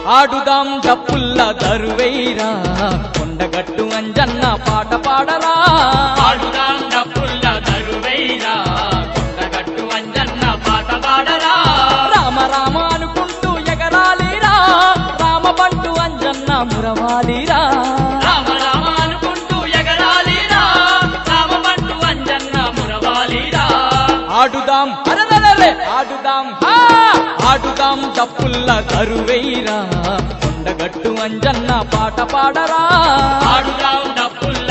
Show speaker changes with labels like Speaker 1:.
Speaker 1: ఆడుదాం డప్పుల్ల దరువైరా కొండగట్టు అంజన్న పాట పాడరా
Speaker 2: ఆడుదాం డప్పుల్ల దరువైరా కొండగట్టు అంజన్న పాట పాడరా
Speaker 1: రామ రామ అనుకుంటూ ఎగరాలిరా రామ బంటు అంజన్న మురవాలిరా
Speaker 2: రామ రామ అనుకుంటూ ఎగరాలిరా రామ బంటు అంజన్న మురవాలిరా
Speaker 1: ఆడుదాం అరదలరే ఆడుదాం ఆడుదాం డప్పుల్ల దరువైరా కొండగట్టు అంజన్న పాట పాడరా
Speaker 2: ఆడుదాం డప్పుల్ల